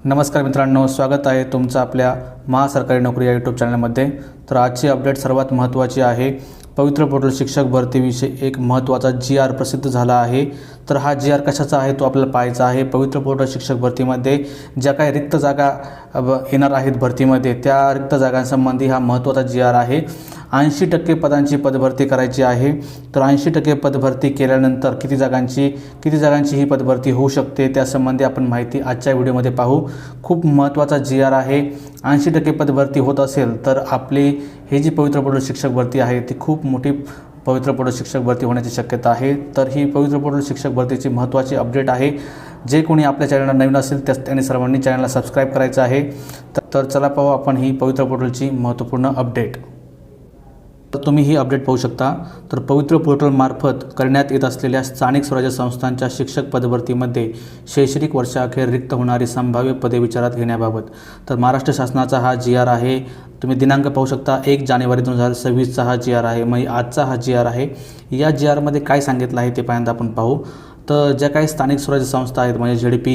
नमस्कार मित्रांनो, स्वागत आहे तुमचं आपल्या महासरकारी नोकरी या यूट्यूब चॅनलमध्ये। तर आजची अपडेट सर्वात महत्त्वाची आहे। पवित्र पोर्टल शिक्षक भरतीविषयी एक महत्त्वाचा GR प्रसिद्ध झाला आहे। तर हा GR कशाचा आहे तो आपल्याला पाहायचा आहे। पवित्र पोर्टल शिक्षक भरतीमध्ये ज्या काही रिक्त जागा येणार आहेत भरतीमध्ये, त्या रिक्त जागांसंबंधी हा महत्त्वाचा GR आहे। 80% पदांची पदभरती करायची आहे। तर 80% पदभरती केल्यानंतर किती जागांची ही पदभरती होऊ शकते त्यासंबंधी आपण माहिती आजच्या व्हिडिओमध्ये पाहू। खूप महत्त्वाचा GR आहे। 80% पदभरती होत असेल तर आपली ही जी पवित्र पोर्टल शिक्षक भरती आहे ती खूप मोठी पवित्र पोर्टल शिक्षक भरती होण्याची शक्यता आहे। तर ही पवित्र पोर्टल शिक्षक भरतीची महत्त्वाची अपडेट आहे। जे कोणी आपल्या चॅनलला नवीन असेल त्यांनी सर्वांनी चॅनलला सबस्क्राईब करायचं आहे। तर चला पाहू आपण ही पवित्र पोर्टलची महत्त्वपूर्ण अपडेट। तर तुम्ही ही अपडेट पाहू शकता। तर पवित्र पोर्टल मार्फत करण्यात येत असलेल्या स्थानिक स्वराज्य संस्थांच्या शिक्षक पदभरतीमध्ये शैक्षणिक वर्षाअखेर रिक्त होणारी संभाव्य पदे विचारात घेण्याबाबत तर महाराष्ट्र शासनाचा हा GR आहे। तुम्ही दिनांक पाहू शकता 1 जानेवारी 2026 हा GR आहे, म्हणजे आजचा हा GR आहे। या GR मध्ये काय सांगितलं आहे ते पहिल्यांदा आपण पाहू। तर ज्या काही स्थानिक स्वराज्य संस्था आहेत म्हणजे ZP,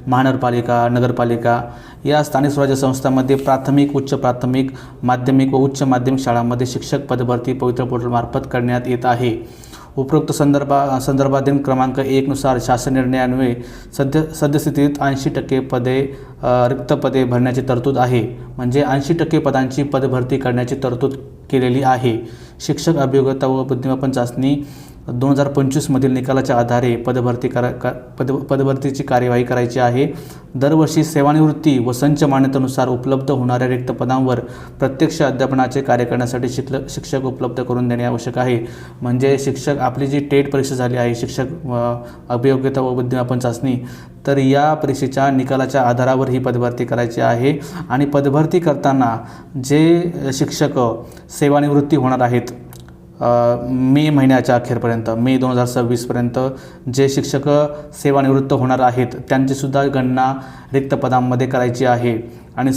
महानगरपालिका, नगरपालिका या स्थानिक स्वराज्य संस्थांमध्ये प्राथमिक, उच्च प्राथमिक, माध्यमिक व उच्च माध्यमिक शाळांमध्ये शिक्षक पदभरती पवित्र पोर्टलमार्फत करण्यात येत आहे। उपरोक्त संदर्भाधीन क्रमांक 1 नुसार शासन निर्णयान्वये सद्यस्थितीत 80% पदे रिक्त पदे भरण्याची तरतूद आहे। म्हणजे 80% पदांची पदभरती करण्याची तरतूद केलेली आहे। शिक्षक अभियोग्यता व बुद्धिमत्ता चाचणी 2025 मधील निकालाच्या आधारे पदभरतीची कार्यवाही करायची आहे। दरवर्षी सेवानिवृत्ती व संच मान्यतेनुसार उपलब्ध होणाऱ्या रिक्त पदांवर प्रत्यक्ष अध्यापनाचे कार्य करण्यासाठी शिक्षक उपलब्ध करून देणे आवश्यक आहे। म्हणजे शिक्षक आपली जी टेट परीक्षा झाली आहे, शिक्षक अभियोग्यता व बुद्धिमत्ता चाचणी, तर या परीक्षेच्या निकालाच्या आधारावर ही पदभरती करायची आहे। आणि पदभरती करताना जे शिक्षक सेवानिवृत्ती होणार आहेत मे महिन्याच्या अखेरपर्यंत, मे 2026 पर्यंत जे शिक्षक सेवानिवृत्त होणार आहेत त्यांचीसुद्धा गणना रिक्त पदांमध्ये करायची आहे। आणि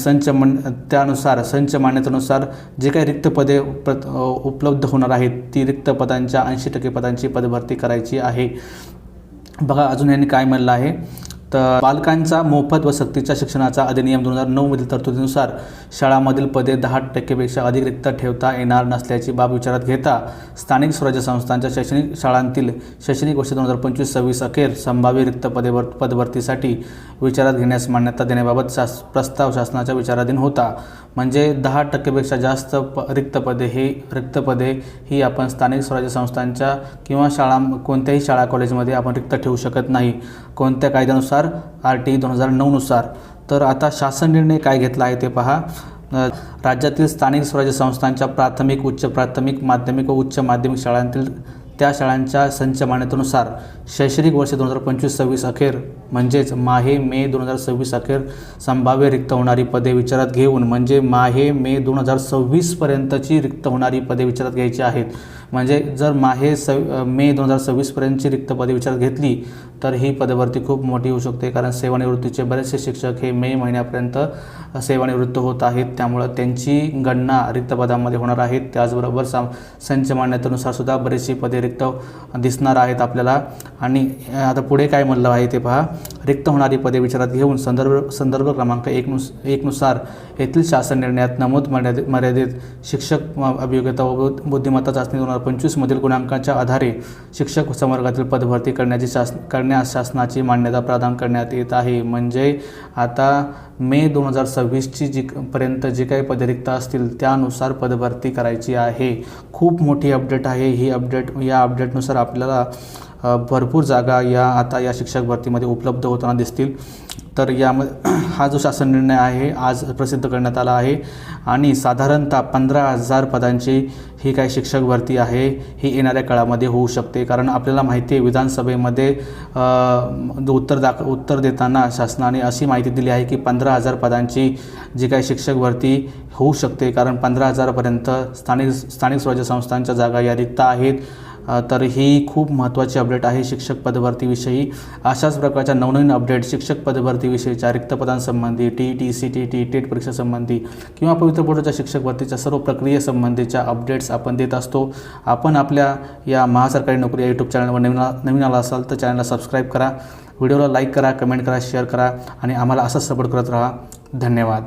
त्यानुसार संच मान्यतेनुसार जे काही रिक्त पदे उपलब्ध होणार आहेत ती रिक्त पदांच्या 80% पदांची पदभरती करायची आहे। बघा अजून यांनी काय म्हणलं आहे। तर बालकांचा मोफत व सक्तीच्या शिक्षणाचा अधिनियम 2009 मधील तरतुदीनुसार शाळांमधील पदे 10% पेक्षा अधिक रिक्त ठेवता येणार नसल्याची बाब विचारात घेता स्थानिक स्वराज्य संस्थांच्या शैक्षणिक शाळांतील शैक्षणिक वर्ष 2025-26 अखेर संभाव्य रिक्त पदभरतीसाठी विचारात घेण्यास मान्यता देण्याबाबत प्रस्ताव शासनाच्या विचाराधीन होता। म्हणजे 10% पेक्षा जास्त रिक्त पदे ही आपण स्थानिक स्वराज्य संस्थांच्या किंवा कोणत्याही शाळा कॉलेजमध्ये आपण रिक्त ठेवू शकत नाही, कोणत्या कायद्यानुसार RT 2009 नुसार। तर आता शासन निर्णय काय घेतला आहे ते पहा। राज्यातील स्थानिक स्वराज्य संस्थांच्या प्राथमिक, उच्च प्राथमिक, माध्यमिक व उच्च माध्यमिक शाळांतील त्या शाळांच्या संच मान्यतेनुसार शैक्षणिक वर्ष 2025-26 अखेर म्हणजेच मे 2026 अखेर संभाव्य रिक्त होणारी पदे विचारात घेऊन, म्हणजे मे 2026 पर्यंतची रिक्त होणारी पदे विचारात घ्यायची आहेत। म्हणजे जर मे 2026 पर्यंतची रिक्त पदे विचारात घेतली तर ही पदभरती खूप मोठी होऊ शकते। कारण सेवानिवृत्तीचे बरेचसे शिक्षक हे मे महिन्यापर्यंत सेवानिवृत्त होत आहेत, त्यामुळे त्यांची गणना रिक्त पदांमध्ये होणार आहेत। त्याचबरोबर संच मान्यतेनुसार सुद्धा बरेचशी पदे रिक्त दिसणार आहेत आपल्याला। आणि आता पुढे काय म्हणलं आहे ते पहा। रिक्त होणारी पदे विचारात घेऊन संदर्भ क्रमांक 1 नुसार येथील शासन निर्णयात नमूद मर्यादित शिक्षक अभियोग्यता व बुद्धिमत्ता चाचणी 2025 मधील गुणांकाच्या आधारे शिक्षक संवर्गातील पदभरती करण्यास शासनाची मान्यता प्रदान करण्यात येत आहे। म्हणजे आता मे 2026 पर्यंत जे काही पदे रिक्त असतील त्यानुसार पदभरती करायची आहे। खूप मोठी अपडेट आहे ही अपडेट। या अपडेटनुसार आपल्याला भरपूर जागा आता या शिक्षक भरतीमध्ये उपलब्ध होताना दिसतील। तर यामध्ये हा जो शासन निर्णय आहे आज प्रसिद्ध करण्यात आला आहे। आणि साधारणतः 15,000 पदांची ही काही शिक्षक भरती आहे ही येणाऱ्या काळामध्ये होऊ शकते। कारण आपल्याला माहिती आहे विधानसभेमध्ये उत्तर देताना शासनाने अशी माहिती दिली आहे की 15,000 पदांची जी काही शिक्षक भरती होऊ शकते। कारण 15,000 पर्यंत स्थानिक स्वराज्य संस्थांच्या जागा या रिक्त आहेत। तर ही खूप महत्त्वाची अपडेट आहे शिक्षक पदभरतीविषयी। अशाच प्रकारच्या नवनवीन अपडेट शिक्षक पदभरतीविषयीच्या रिक्त पदांसंबंधी, TET, CTET, टेट परीक्षेसंबंधी किंवा पवित्र पोर्टलच्या शिक्षक भरतीच्या सर्व प्रक्रियेसंबंधीच्या अपडेट्स आपण देत असतो। आपण आपल्या या महासरकारी नोकरी या यूट्यूब चॅनलवर नवीन आला असाल तर चॅनलला सबस्क्राईब करा व्हिडिओला लाईक करा, कमेंट करा, शेअर करा आणि आम्हाला असंच सपोर्ट करत राहा. धन्यवाद.